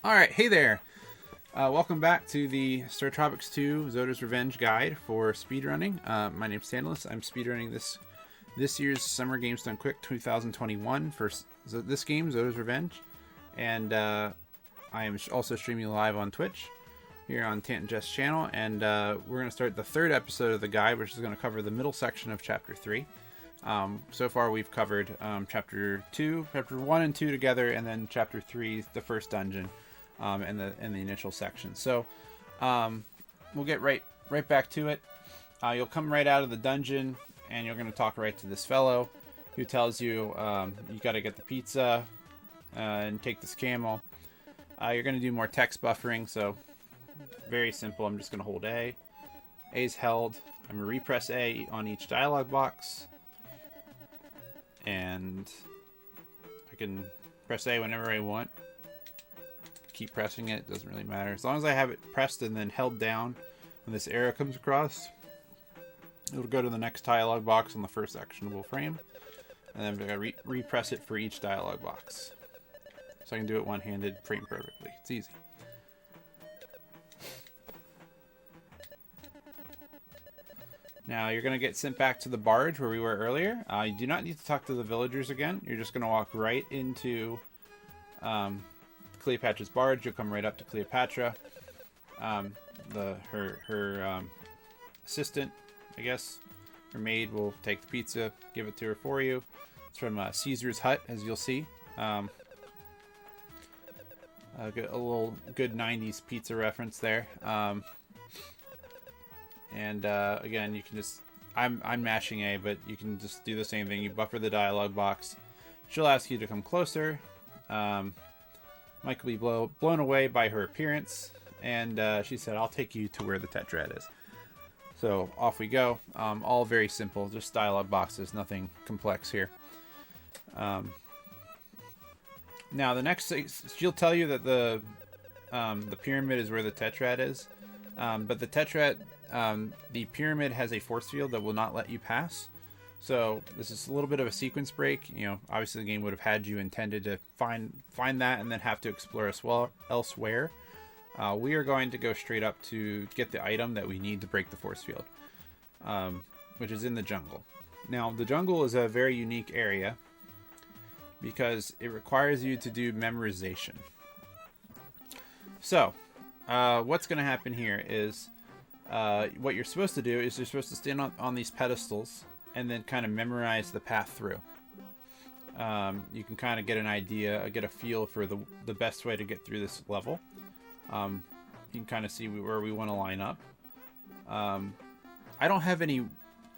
Alright, hey there! Welcome back to the Startropics II Zoda's Revenge guide for speedrunning. My name's TheTantalus. I'm speedrunning this year's Summer Games Done Quick 2021 for this game, Zoda's Revenge. And I am also streaming live on Twitch here on TantNJess channel. And we're going to start the third episode of the guide, which is going to cover the middle section of Chapter 3. So far we've covered Chapter 1 and 2 together, and then Chapter 3, the first dungeon. In the initial section. So we'll get right back to it. You'll come right out of the dungeon and you're going to talk right to this fellow who tells you you got to get the pizza and take this camel. You're going to do more text buffering, so very simple. I'm just going to hold A. A is held. I'm going to repress A on each dialog box, and I can press A whenever I want. Keep pressing it, doesn't really matter. As long as I have it pressed and then held down when this arrow comes across, it'll go to the next dialog box on the first actionable frame, and then I'm going to repress it for each dialog box. So I can do it one-handed, frame perfectly. It's easy. Now you're going to get sent back to the barge where we were earlier. You do not need to talk to the villagers again. You're just going to walk right into Cleopatra's barge. You'll come right up to Cleopatra. Her assistant, I guess, her maid, will take the pizza, give it to her for you. It's from Caesar's Hut, as you'll see. A little good 90s pizza reference there. Again, you can just... I'm mashing A, but you can just do the same thing. You buffer the dialog box. She'll ask you to come closer. Mike will be blown away by her appearance, and she said, I'll take you to where the tetrad is. So off we go. All very simple, just dialog boxes, nothing complex here. Now the next, she'll tell you that the pyramid is where the tetrad is, but the tetrad, the pyramid has a force field that will not let you pass. So this is a little bit of a sequence break. You know, obviously the game would have had you intended to find that and then have to explore elsewhere. We are going to go straight up to get the item that we need to break the force field, which is in the jungle. Now, the jungle is a very unique area because it requires you to do memorization. So, what's going to happen here is what you're supposed to do is you're supposed to stand on these pedestals and then kind of memorize the path through. You can kind of get an idea, get a feel for the best way to get through this level. You can kind of see where we want to line up. I don't have any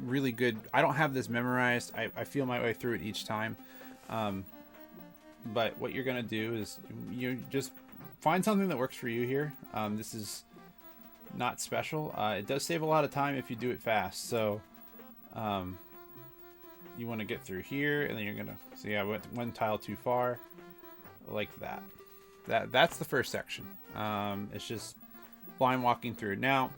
really good... I don't have this memorized. I feel my way through it each time. But what you're going to do is you just find something that works for you here. This is not special. It does save a lot of time if you do it fast. So... you want to get through here, and then you're gonna see I went one tile too far, like that. That's the first section. It's just blind walking through. Now,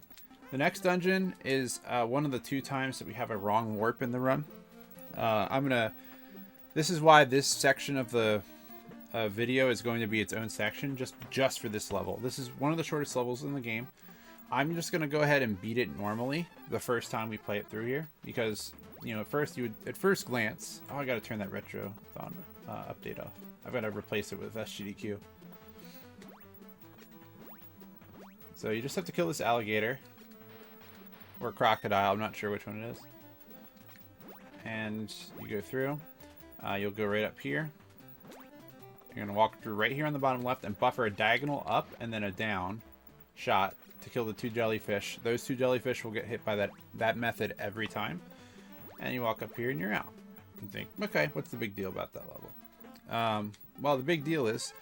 the next dungeon is one of the 2 times that we have a wrong warp in the run. This is why this section of the video is going to be its own section, just for this level. This is one of the shortest levels in the game. I'm just going to go ahead and beat it normally the first time we play it through here, because, you know, at first glance... Oh, I got to turn that retrothon update off. I've got to replace it with SGDQ. So you just have to kill this alligator. Or crocodile, I'm not sure which one it is. And you go through. You'll go right up here. You're going to walk through right here on the bottom left and buffer a diagonal up and then a down shot to kill the 2 jellyfish. Those 2 jellyfish will get hit by that method every time. And you walk up here and you're out. And think, okay, what's the big deal about that level? Well, the big deal is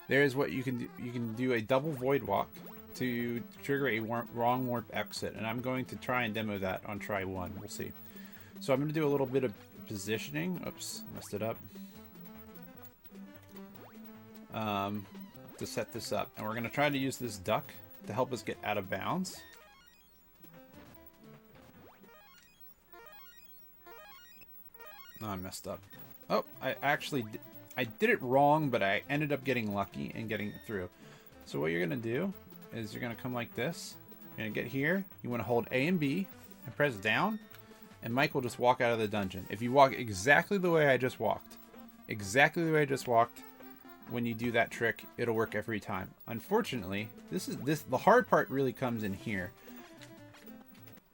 there's what you can do. You can do a double void walk to trigger a wrong warp exit, and I'm going to try and demo that on try 1. We'll see. So I'm going to do a little bit of positioning. Oops, messed it up. To set this up, and we're going to try to use this duck to help us get out of bounds. Oh, I messed up. Oh, I did it wrong, but I ended up getting lucky and getting it through. So what you're going to do is you're going to come like this. You're going to get here. You want to hold A and B and press down. And Mike will just walk out of the dungeon. If you walk exactly the way I just walked, when you do that trick, it'll work every time. Unfortunately, the hard part really comes in here.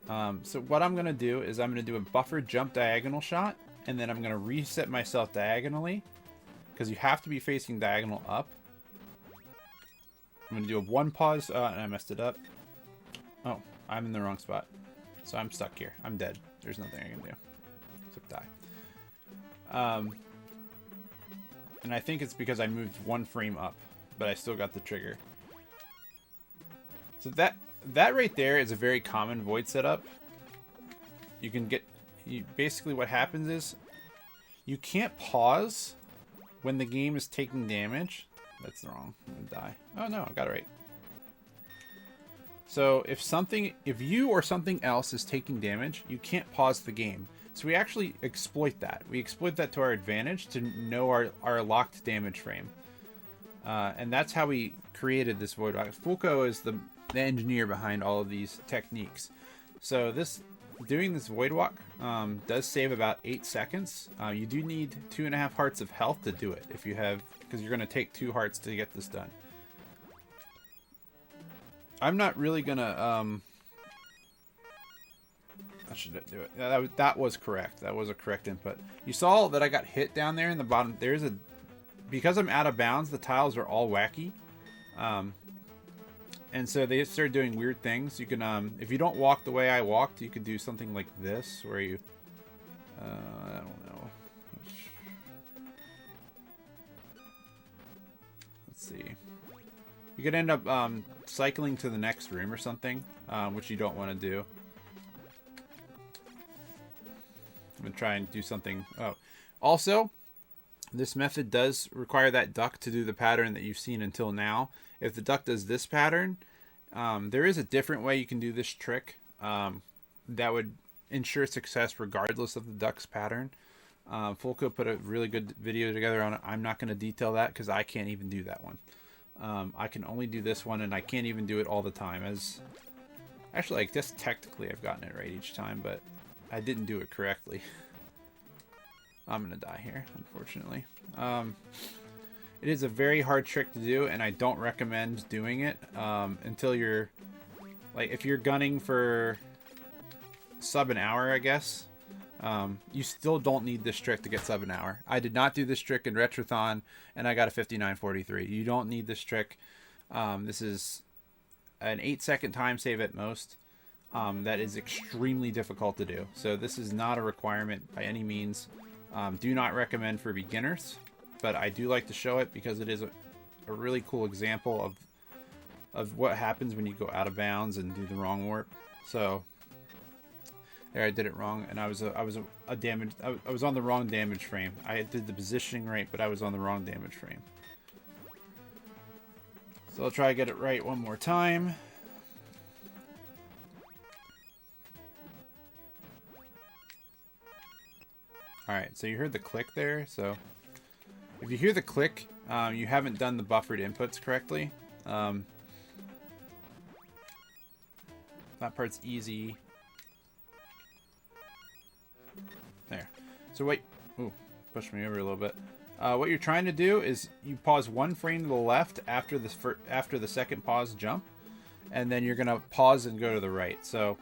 So what I'm going to do is I'm going to do a buffer jump diagonal shot, and then I'm going to reset myself diagonally, because you have to be facing diagonal up. I'm going to do a one pause, and I messed it up. Oh, I'm in the wrong spot. So I'm stuck here. I'm dead. There's nothing I can do except die. And I think it's because I moved one frame up, but I still got the trigger. So that right there is a very common void setup. You can get... basically what happens is you can't pause when the game is taking damage. That's wrong. I'm gonna die. Oh no, I got it right. So if you or something else is taking damage, you can't pause the game. So we actually exploit that. We exploit that to our advantage to know our locked damage frame. And that's how we created this void walk. Fulco is the engineer behind all of these techniques. So doing this void walk does save about 8 seconds. You do need 2.5 hearts of health to do it if you have, because you're going to take 2 hearts to get this done. I'm not really gonna I should do it. That was correct. That was a correct input. You saw that I got hit down there in the bottom. Because I'm out of bounds, the tiles are all wacky. And so they start doing weird things. You can if you don't walk the way I walked, you could do something like this where you I don't know. Let's see. You could end up cycling to the next room or something, which you don't want to do. I'm going to try and do something. Oh, also, this method does require that duck to do the pattern that you've seen until now. If the duck does this pattern, there is a different way you can do this trick that would ensure success regardless of the duck's pattern. Fulco put a really good video together on it. I'm not going to detail that because I can't even do that one. I can only do this one, and I can't even do it all the time. Actually, I guess technically I've gotten it right each time, but I didn't do it correctly. I'm gonna die here, unfortunately. It is a very hard trick to do, and I don't recommend doing it until you're, like, if you're gunning for sub an hour, I guess. You still don't need this trick to get sub an hour. I did not do this trick in Retrothon, and I got a 59.43. You don't need this trick. This is an 8-second time save at most. That is extremely difficult to do. So this is not a requirement by any means. Do not recommend for beginners, but I do like to show it because it is a really cool example of what happens when you go out of bounds and do the wrong warp. So there, I did it wrong, and I was on the wrong damage frame. I did the positioning right, but I was on the wrong damage frame. So I'll try to get it right one more time. Alright, so you heard the click there. So if you hear the click, you haven't done the buffered inputs correctly. That part's easy. There. So wait. Ooh, pushed me over a little bit. What you're trying to do is you pause one frame to the left after the second pause jump, and then you're gonna pause and go to the right. So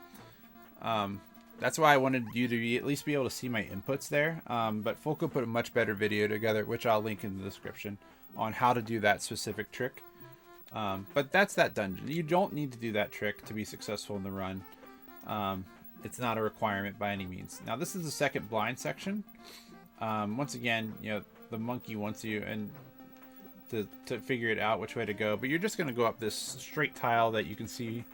that's why I wanted you to at least be able to see my inputs there. But Fulco put a much better video together, which I'll link in the description, on how to do that specific trick. But that's that dungeon. You don't need to do that trick to be successful in the run. It's not a requirement by any means. Now this is the second blind section. Once again, you know, the monkey wants you and to figure it out which way to go, but you're just going to go up this straight tile that you can see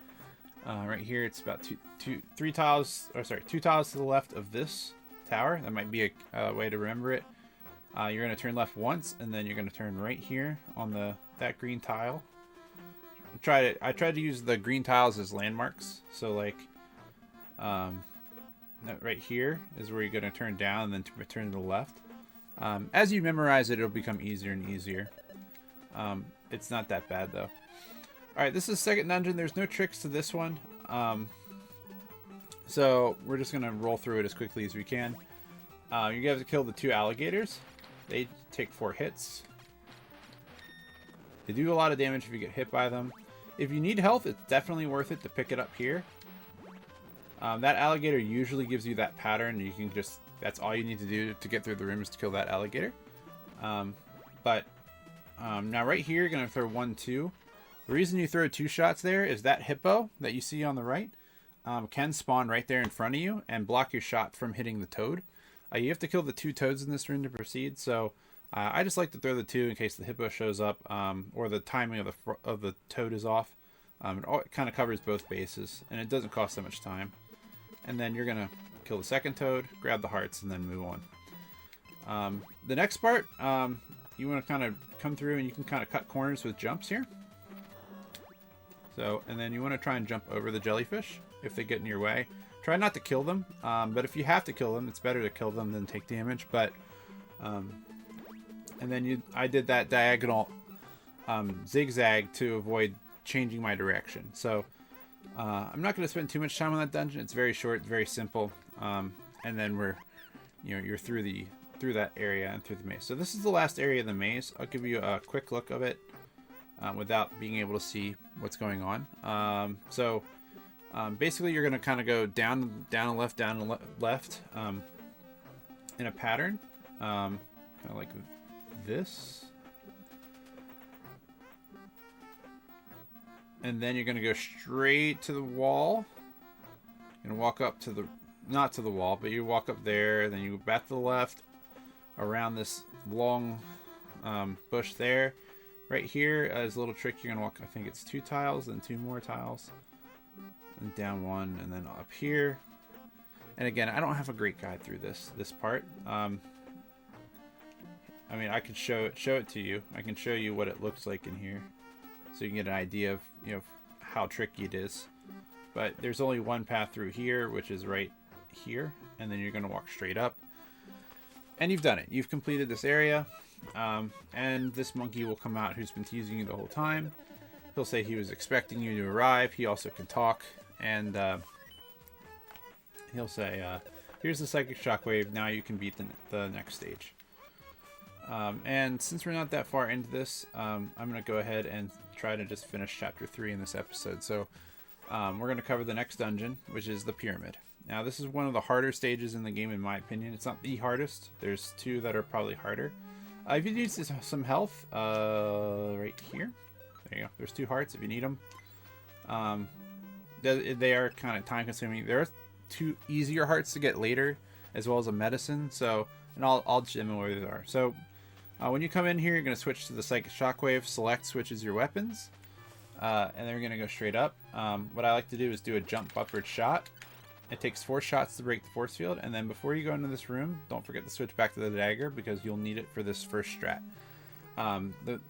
right here. It's about two tiles to the left of this tower. That might be a way to remember it. You're going to turn left once, and then you're going to turn right here on that green tile. I tried to use the green tiles as landmarks. So like, right here is where you're going to turn down and then turn to the left. As you memorize it, it'll become easier and easier. It's not that bad though. Alright, this is the second dungeon. There's no tricks to this one. So we're just going to roll through it as quickly as we can. You have to kill the 2 alligators. They take 4 hits. They do a lot of damage if you get hit by them. If you need health, it's definitely worth it to pick it up here. That alligator usually gives you that pattern. You can just, that's all you need to do to get through the room is to kill that alligator. Now right here, you're going to throw 1, 2. The reason you throw 2 shots there is that hippo that you see on the right can spawn right there in front of you and block your shot from hitting the toad. You have to kill the 2 toads in this room to proceed, so I just like to throw the 2 in case the hippo shows up or the timing of the toad is off. It kind of covers both bases, and it doesn't cost that much time. And then you're going to kill the second toad, grab the hearts, and then move on. The next part, you want to kind of come through and you can kind of cut corners with jumps here. So, and then you want to try and jump over the jellyfish if they get in your way. Try not to kill them, but if you have to kill them, it's better to kill them than take damage. But, and then I did that diagonal zigzag to avoid changing my direction. So, I'm not going to spend too much time on that dungeon. It's very short, very simple, and then you're through that area and through the maze. So this is the last area of the maze. I'll give you a quick look of it without being able to see what's going on. Basically, you're going to kind of go down and left, in a pattern, kind of like this. And then you're going to go straight to the wall. You're going to walk up to the, not to the wall, but you walk up there, then you go back to the left, around this long bush there. Right here is a little trick. You're going to walk, I think it's 2 tiles, then 2 more tiles. And down 1, and then up here. And again, I don't have a great guide through this part. I mean, I could show it to you. I can show you what it looks like in here, so you can get an idea of how tricky it is. But there's only one path through here, which is right here, and then you're going to walk straight up. And you've done it. You've completed this area, and this monkey will come out who's been teasing you the whole time. He'll say he was expecting you to arrive. He also can talk, and he'll say, here's the psychic shockwave. Now you can beat the next stage. And since we're not that far into this, I'm going to go ahead and try to just finish chapter 3 in this episode. So we're going to cover the next dungeon, which is the pyramid. Now this is one of the harder stages in the game, in my opinion. It's not the hardest. There's 2 that are probably harder. If you need some health, right here. There you go. There's 2 hearts if you need them. They are kind of time consuming. There are 2 easier hearts to get later, as well as a medicine. So, and I'll demo where they are. So, when you come in here, you're going to switch to the Psychic Shockwave. Select switches your weapons, and then we're going to go straight up. What I like to do is do a jump upward shot. It takes 4 shots to break the force field, and then before you go into this room, don't forget to switch back to the dagger because you'll need it for this first strat.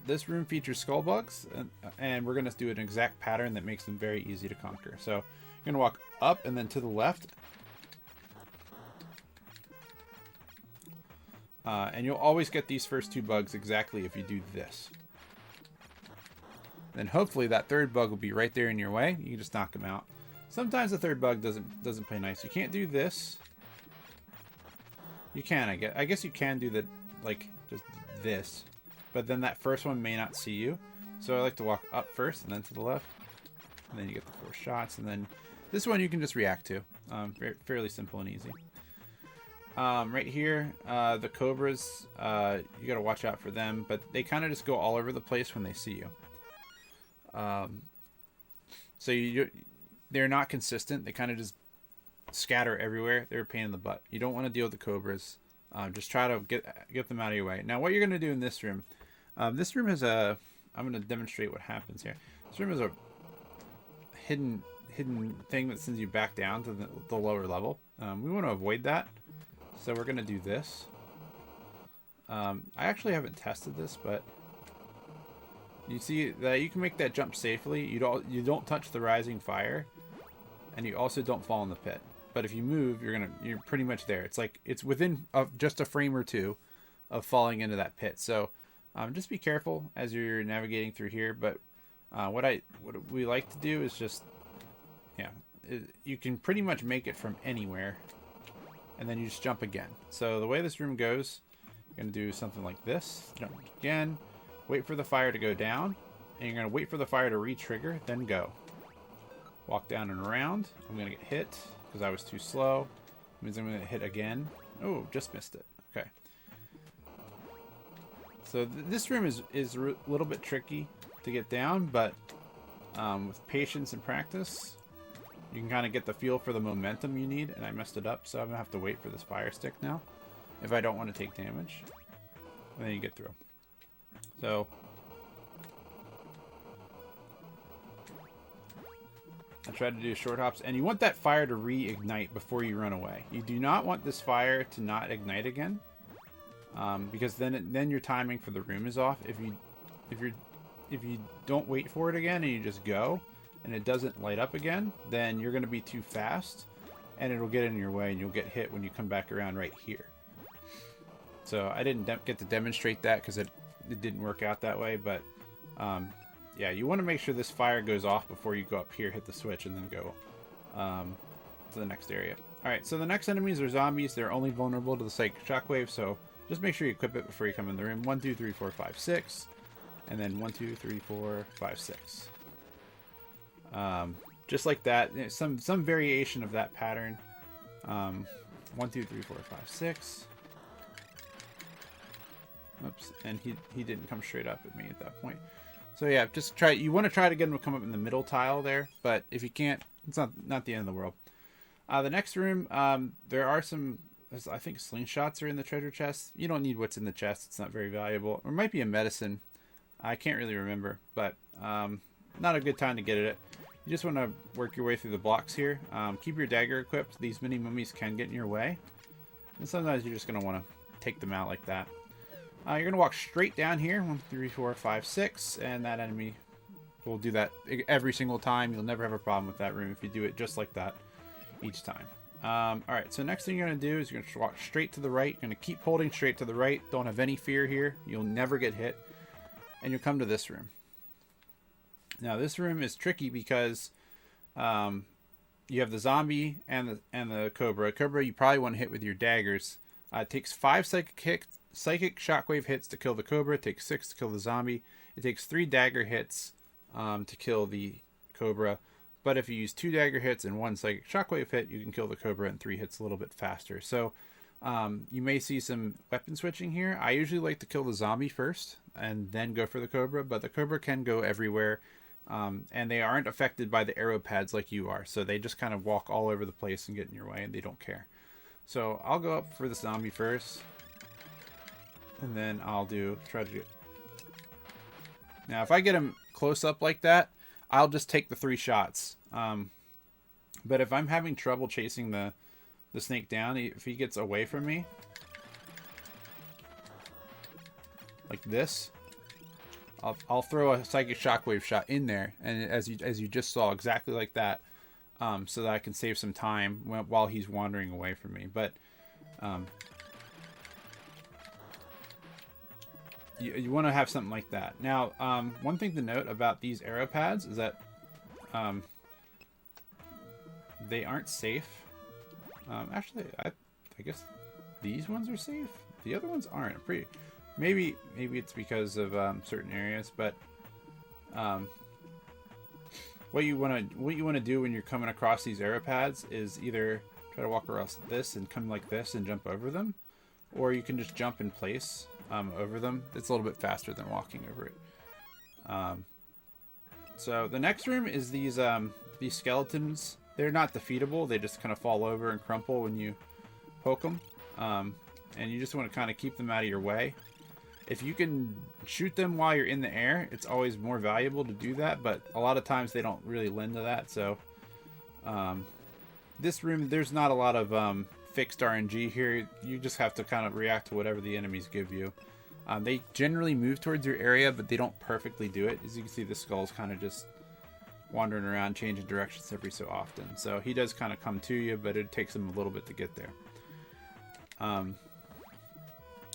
This room features skull bugs, and we're going to do an exact pattern that makes them very easy to conquer. So you're going to walk up and then to the left. And you'll always get these first 2 bugs exactly if you do this. Then hopefully that 3rd bug will be right there in your way. You can just knock them out. Sometimes the 3rd bug doesn't play nice. You can't do this. You can, I guess you can do just this. But then that first one may not see you. So I like to walk up first and then to the left. And then you get the 4 shots. And then this one you can just react to. Fairly simple and easy. Right here, the cobras, you gotta watch out for them. But they kind of just go all over the place when they see you. So they're not consistent. They kind of just scatter everywhere. They're a pain in the butt. You don't want to deal with the cobras. Just try to get them out of your way. Now, what you're going to do in this room has a... I'm going to demonstrate what happens here. This room is a hidden thing that sends you back down to the lower level. We want to avoid that. So we're going to do this. I actually haven't tested this, but... You see that you can make that jump safely. You don't touch the rising fire, and you also don't fall in the pit. But if you move, you're pretty much there. It's within just a frame or 2 of falling into that pit. So just be careful as you're navigating through here. But What we like to do is just, yeah, you can pretty much make it from anywhere, and then you just jump again. So the way this room goes, you're going to do something like this. Jump again, wait for the fire to go down, and you're going to wait for the fire to re-trigger, then go. Walk down and around. I'm going to get hit because I was too slow. It means I'm going to hit again. Oh, just missed it. Okay. So this room is a little bit tricky to get down, but with patience and practice, you can kind of get the feel for the momentum you need. And I messed it up, so I'm going to have to wait for this fire stick now if I don't want to take damage. And then you get through. So I tried to do short hops, and you want that fire to reignite before you run away. You do not want this fire to not ignite again, because then your timing for the room is off. If you don't wait for it again and you just go, and it doesn't light up again, then you're going to be too fast, and it'll get in your way, and you'll get hit when you come back around right here. So I didn't get to demonstrate that because it didn't work out that way, but yeah, you want to make sure this fire goes off before you go up here, hit the switch, and then go to the next area. Alright, so the next enemies are zombies. They're only vulnerable to the psychic shockwave, so just make sure you equip it before you come in the room. 1, 2, 3, 4, 5, 6. And then 1, 2, 3, 4, 5, 6. Just like that. Some variation of that pattern. 1, 2, 3, 4, 5, 6. Oops, and he didn't come straight up at me at that point. So yeah, just try. You want to try to get him to come up in the middle tile there, but if you can't, it's not the end of the world. The next room, there are some. I think slingshots are in the treasure chest. You don't need what's in the chest; it's not very valuable. Or it might be a medicine. I can't really remember, but not a good time to get it. You just want to work your way through the blocks here. Keep your dagger equipped. These mini mummies can get in your way, and sometimes you're just gonna want to take them out like that. You're going to walk straight down here. 1, 3, 4, 5, 6. And that enemy will do that every single time. You'll never have a problem with that room if you do it just like that each time. Alright, so next thing you're going to do is you're going to walk straight to the right. You're going to keep holding straight to the right. Don't have any fear here. You'll never get hit. And you'll come to this room. Now, this room is tricky because you have the zombie and the cobra. Cobra you probably want to hit with your daggers. It takes 5 psychic shockwave hits to kill the cobra. It takes 6 to kill the zombie. It takes 3 dagger hits to kill the cobra. But if you use 2 dagger hits and 1 psychic shockwave hit, you can kill the cobra in 3 hits a little bit faster. So you may see some weapon switching here. I usually like to kill the zombie first and then go for the cobra, but the cobra can go everywhere. And they aren't affected by the arrow pads like you are. So they just kind of walk all over the place and get in your way, and they don't care. So I'll go up for the zombie first. And then I'll try to do. Now, if I get him close up like that, I'll just take the 3 shots. But if I'm having trouble chasing the snake down, if he gets away from me, like this, I'll throw a psychic shockwave shot in there, and as you just saw, exactly like that, so that I can save some time while he's wandering away from me. But you want to have something like that. Now, one thing to note about these arrow pads is that they aren't safe. Actually, I guess these ones are safe. The other ones aren't. Maybe it's because of certain areas, but what you want to do when you're coming across these arrow pads is either try to walk across this and come like this and jump over them, or you can just jump in place over them. It's a little bit faster than walking over it. So the next room is these skeletons. They're not defeatable. They just kind of fall over and crumple when you poke them. And you just want to kind of keep them out of your way. If you can shoot them while you're in the air, it's always more valuable to do that, but a lot of times they don't really lend to that. So this room, there's not a lot of fixed RNG here. You just have to kind of react to whatever the enemies give you. They generally move towards your area, but they don't perfectly do it. As you can see, the skull's kind of just wandering around, changing directions every so often. So he does kind of come to you, but it takes him a little bit to get there.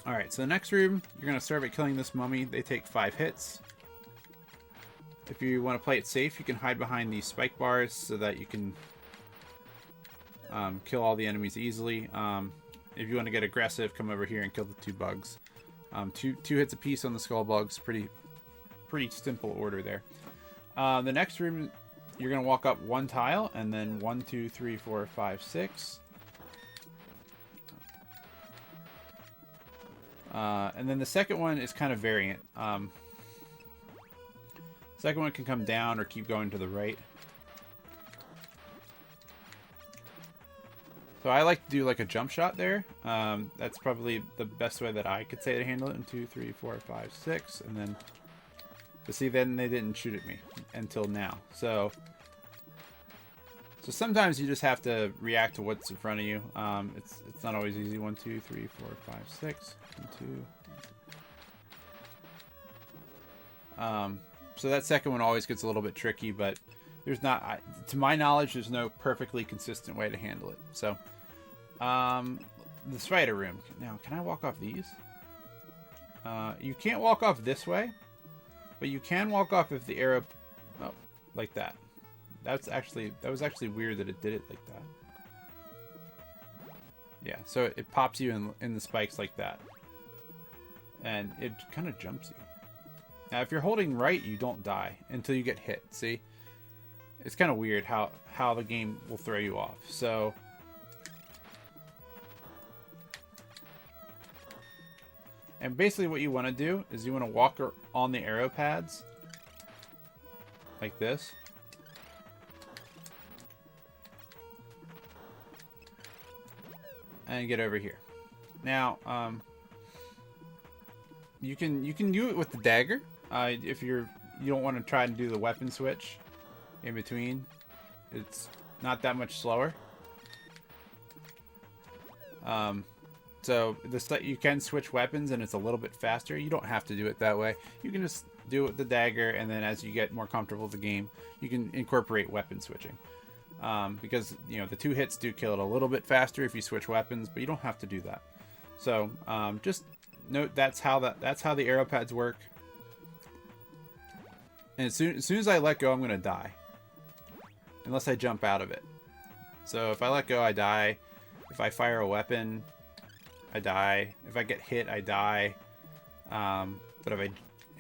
Alright, so the next room, you're going to start by killing this mummy. They take 5 hits. if you want to play it safe, you can hide behind these spike bars so that you can kill all the enemies easily. If you want to get aggressive, come over here and kill the 2 bugs. Two hits apiece on the skull bugs. Pretty simple order there. The next room, you're going to walk up 1 tile, and then 1, 2, 3, 4, 5, 6. And then the second one is kind of variant. Second one can come down or keep going to the right. So I like to do like a jump shot there. That's probably the best way that I could say to handle it. 1, 2, 3, 4, 5, 6, and then. But see, then they didn't shoot at me until now. So sometimes you just have to react to what's in front of you. It's not always easy. 1, 2, 3, 4, 5, 6. 1, 2. So that second one always gets a little bit tricky, but there's not, to my knowledge, there's no perfectly consistent way to handle it. So, the spider room. Now, can I walk off these? You can't walk off this way, but you can walk off if the arrow, like that. That was actually weird that it did it like that. Yeah, so it pops you in the spikes like that, and it kind of jumps you. Now, if you're holding right, you don't die until you get hit. See? It's kind of weird how the game will throw you off. So, and basically what you want to do is you want to walk on the arrow pads like this. And get over here. Now, you can do it with the dagger. If you don't want to try and do the weapon switch in between, it's not that much slower. So you can switch weapons and it's a little bit faster. You don't have to do it that way. You can just do it with the dagger, and then as you get more comfortable with the game, you can incorporate weapon switching. Because the 2 hits do kill it a little bit faster if you switch weapons, but you don't have to do that. So just note that's how the arrow pads work. And as soon as I let go, I'm gonna die, unless I jump out of it. So if I let go, I die. If I fire a weapon, I die. If I get hit, I die. But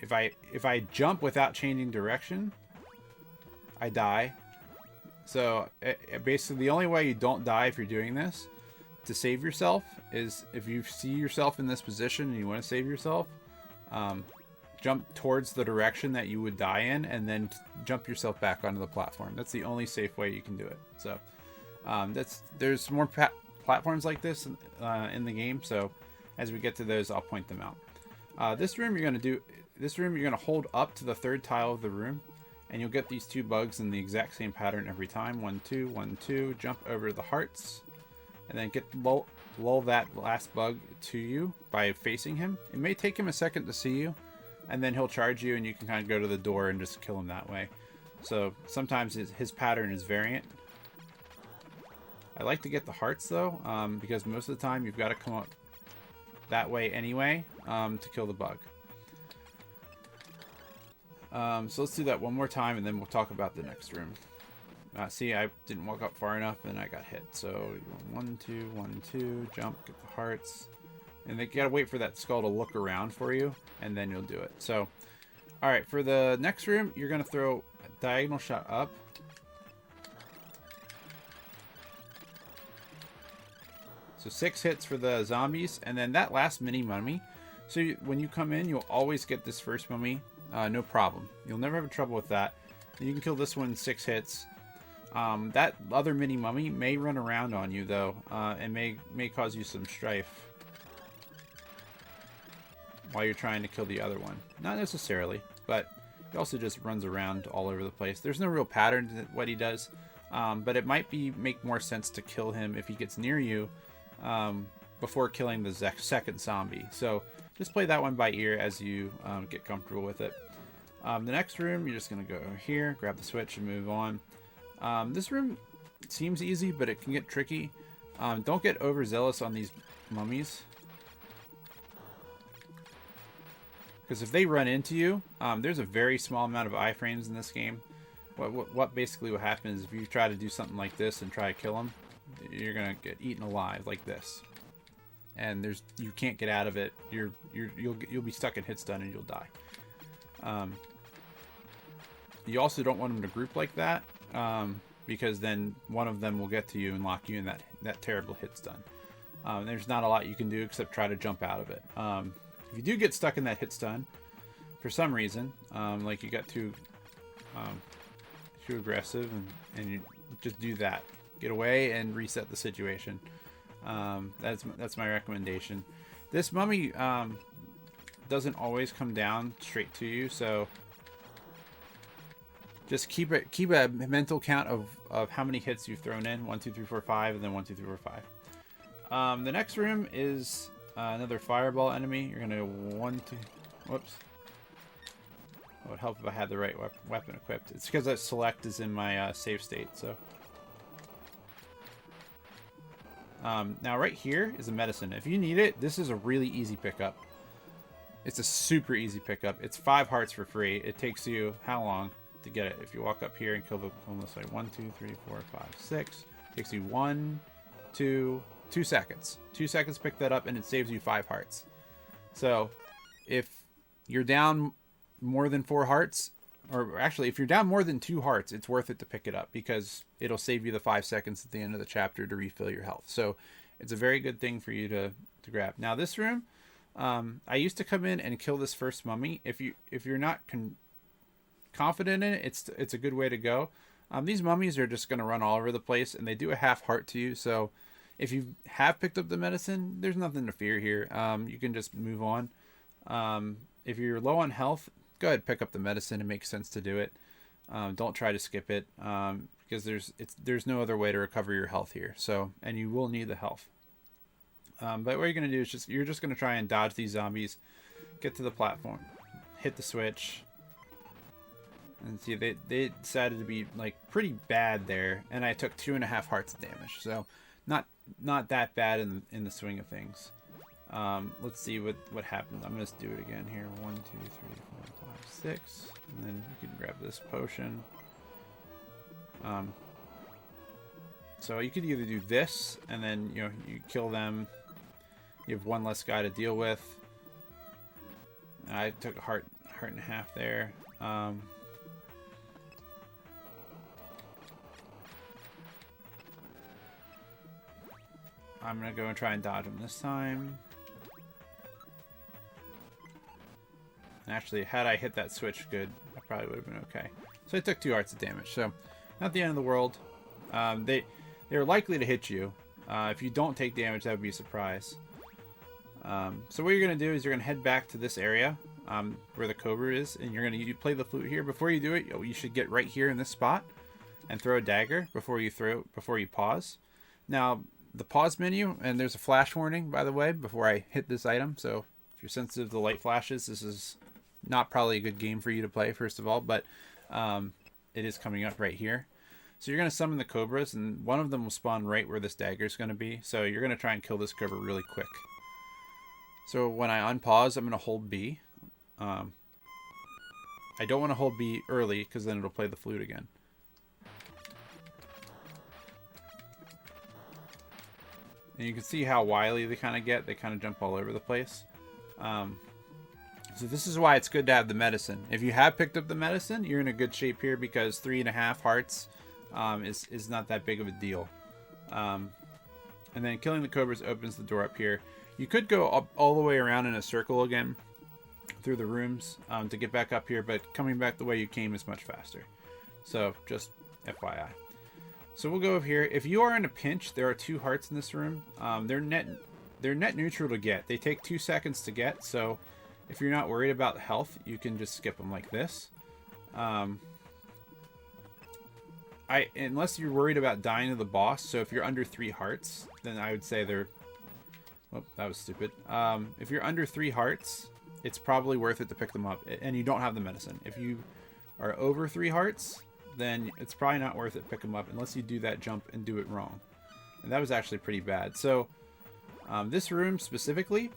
if I jump without changing direction, I die. So basically, the only way you don't die if you're doing this to save yourself is if you see yourself in this position and you want to save yourself, jump towards the direction that you would die in, and then jump yourself back onto the platform. That's the only safe way you can do it. So there's more platforms like this in the game. So as we get to those, I'll point them out. This room you're gonna hold up to the 3rd tile of the room, and you'll get these 2 bugs in the exact same pattern every time. 1, 2, 1, 2. Jump over the hearts, and then lull that last bug to you by facing him. It may take him a second to see you, and then he'll charge you, and you can kind of go to the door and just kill him that way. So sometimes his pattern is variant. I like to get the hearts though, because most of the time you've got to come up that way anyway to kill the bug. So let's do that one more time, and then we'll talk about the next room. See, I didn't walk up far enough, and I got hit. So 1, 2, 1, 2, jump, get the hearts, and you gotta wait for that skull to look around for you, and then you'll do it. So, all right, for the next room, you're gonna throw a diagonal shot up. So 6 hits for the zombies, and then that last mini mummy. So when you come in, you'll always get this first mummy. No problem. You'll never have trouble with that. And you can kill this one in 6 hits. That other mini mummy may run around on you though, and may cause you some strife while you're trying to kill the other one. Not necessarily, but he also just runs around all over the place. There's no real pattern to what he does, but it might make more sense to kill him if he gets near you before killing the second zombie. So just play that one by ear as you get comfortable with it. The next room, you're just going to go here, grab the switch, and move on. This room seems easy, but it can get tricky. Don't get overzealous on these mummies. Because if they run into you, there's a very small amount of iframes in this game. What basically will happen is if you try to do something like this and try to kill them, you're gonna get eaten alive like this, and you can't get out of it. You'll be stuck in hit stun and you'll die. You also don't want them to group like that, because then one of them will get to you and lock you in that terrible hit stun. There's not a lot you can do except try to jump out of it. If you do get stuck in that hit stun for some reason, like you got too aggressive, and you just do that. Get away and reset the situation. That's my recommendation. This mummy doesn't always come down straight to you, so just keep a mental count of how many hits you've thrown in. 1, 2, 3, 4, 5, and then 1, 2, 3, 4, 5. The next room is another fireball enemy. You're gonna whoops. It would help if I had the right weapon equipped. It's because that select is in my save state. So now right here is a medicine. If you need it, this is a really easy pickup. It's a super easy pickup. It's 5 hearts for free. It takes you how long to get it? If you walk up here and kill this way, 1, 2, 3, 4, 5, 6. It takes you 1, 2 seconds. 2 seconds to pick that up, and it saves you 5 hearts. So if you're down more than 4 hearts, or actually if you're down more than 2 hearts, it's worth it to pick it up because it'll save you the 5 seconds at the end of the chapter to refill your health. So it's a very good thing for you to grab. Now this room, I used to come in and kill this first mummy. If you're not confident in it, it's a good way to go. These mummies are just going to run all over the place, and they do a half heart to you. So if you have picked up the medicine, there's nothing to fear here. You can just move on. If you're low on health, go ahead and pick up the medicine. It makes sense to do it. Don't try to skip it, because there's no other way to recover your health here. So, and you will need the health. But what you're going to do is you're just going to try and dodge these zombies, get to the platform, hit the switch, and see they decided to be like pretty bad there, and I took 2.5 hearts of damage. So not that bad in the swing of things. Let's see what happens. I'm gonna do it again here. 1, 2, 3, 4, 5, 6, and then you can grab this potion. So you could either do this, and then you kill them. You have 1 less guy to deal with. I took a heart and a half there. I'm gonna go and try and dodge them this time. Actually, had I hit that switch good, I probably would have been okay. So I took 2 hearts of damage. So not the end of the world. They're likely to hit you. If you don't take damage, that would be a surprise. So what you're gonna do is you're gonna head back to this area where the cobra is, and you're gonna play the flute here. Before you do it, you should get right here in this spot and throw a dagger before you pause. Now the pause menu, and there's a flash warning, by the way, before I hit this item. So if you're sensitive to light flashes, this is not probably a good game for you to play, first of all, but it is coming up right here. So you're going to summon the cobras, and one of them will spawn right where this dagger is going to be. So you're going to try and kill this cobra really quick. So when I unpause, I'm going to hold B. I don't want to hold B early because then it'll play the flute again. And you can see how wily they kind of get. They kind of jump all over the place. So this is why it's good to have the medicine. If you have picked up the medicine, you're in a good shape here because 3.5 hearts is not that big of a deal. And then killing the cobras opens the door up here. You could go up all the way around in a circle again through the rooms to get back up here, but coming back the way you came is much faster. So just FYI. So we'll go over here. If you are in a pinch, there are 2 hearts in this room. They're net neutral to get. They take 2 seconds to get, so if you're not worried about health, you can just skip them like this. Unless you're worried about dying to the boss, so if you're under 3 hearts, then I would say they're... Oh, that was stupid. If you're under 3 hearts, it's probably worth it to pick them up, and you don't have the medicine. If you are over 3 hearts, then it's probably not worth it to pick them up unless you do that jump and do it wrong. And that was actually pretty bad. So this room specifically,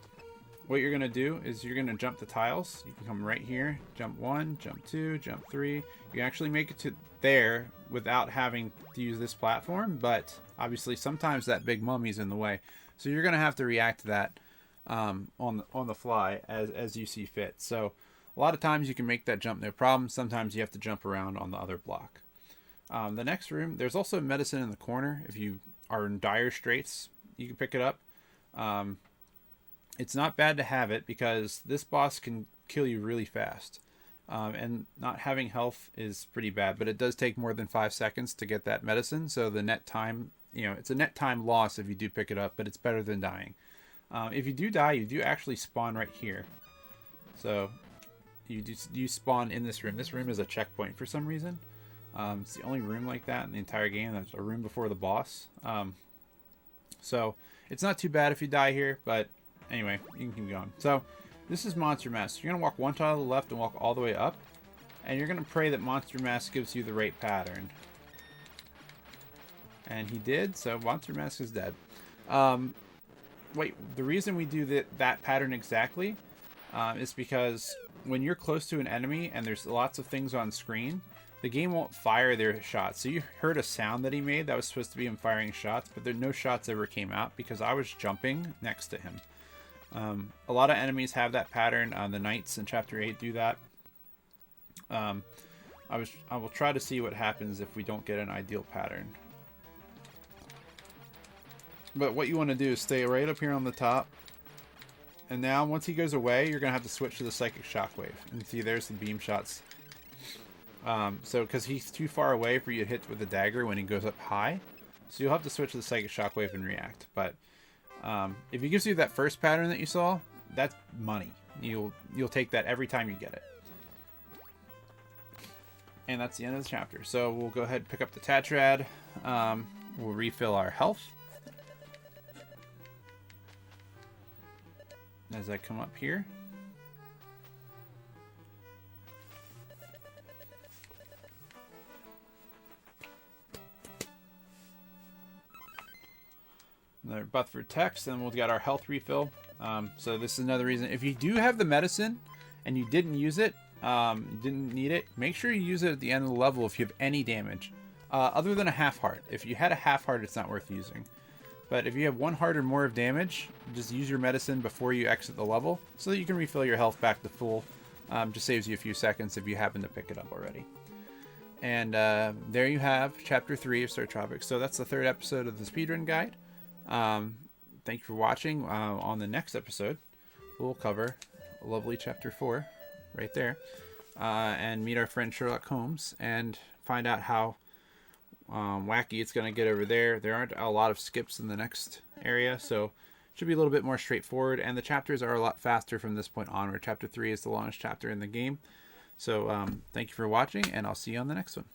what you're going to do is you're going to jump the tiles. You can come right here, jump 1, jump 2, jump 3. You can actually make it to there without having to use this platform, but obviously sometimes that big mummy's in the way. So you're going to have to react to that on the fly as you see fit. So a lot of times you can make that jump no problem. Sometimes you have to jump around on the other block. The next room, there's also medicine in the corner. If you are in dire straits, you can pick it up. It's not bad to have it because this boss can kill you really fast. And not having health is pretty bad, but it does take more than 5 seconds to get that medicine. So the net time, it's a net time loss if you do pick it up, but it's better than dying. If you do die, you do actually spawn right here. So you spawn in this room. This room is a checkpoint for some reason. It's the only room like that in the entire game. There's a room before the boss. So it's not too bad if you die here, but anyway, you can keep going. So this is Monster Mask. You're going to walk one tile to the left and walk all the way up. And you're going to pray that Monster Mask gives you the right pattern. And he did, so Monster Mask is dead. Wait, the reason we do that pattern exactly is because when you're close to an enemy and there's lots of things on screen, the game won't fire their shots. So you heard a sound that he made that was supposed to be him firing shots, but no shots ever came out because I was jumping next to him. A lot of enemies have that pattern. The knights in chapter 8 do that. I will try to see what happens if we don't get an ideal pattern. But what you want to do is stay right up here on the top. And now once he goes away, you're going to have to switch to the psychic shockwave. And see, there's the beam shots. So because he's too far away for you to hit with the dagger when he goes up high. So you'll have to switch to the psychic shockwave and react. But if he gives you that first pattern that you saw, that's money. You'll take that every time you get it. And that's the end of the chapter. So we'll go ahead and pick up the Tatrad. We'll refill our health. As I come up here. Another Bufford text, and we'll get our health refill. So this is another reason. If you do have the medicine and you didn't use it, you didn't need it, make sure you use it at the end of the level if you have any damage. Other than a half heart. If you had a half heart, it's not worth using. But if you have 1 heart or more of damage, just use your medicine before you exit the level so that you can refill your health back to full. Just saves you a few seconds if you happen to pick it up already. And there you have Chapter 3 of Startropics. So that's the 3rd episode of the Speedrun Guide. Thank you for watching. On the next episode, we'll cover a lovely Chapter 4 right there. And meet our friend Sherlock Holmes and find out how wacky it's going to get over there. There aren't a lot of skips in the next area, so it should be a little bit more straightforward, and the chapters are a lot faster from this point onward. Chapter 3 is the longest chapter in the game. So thank you for watching, and I'll see you on the next one.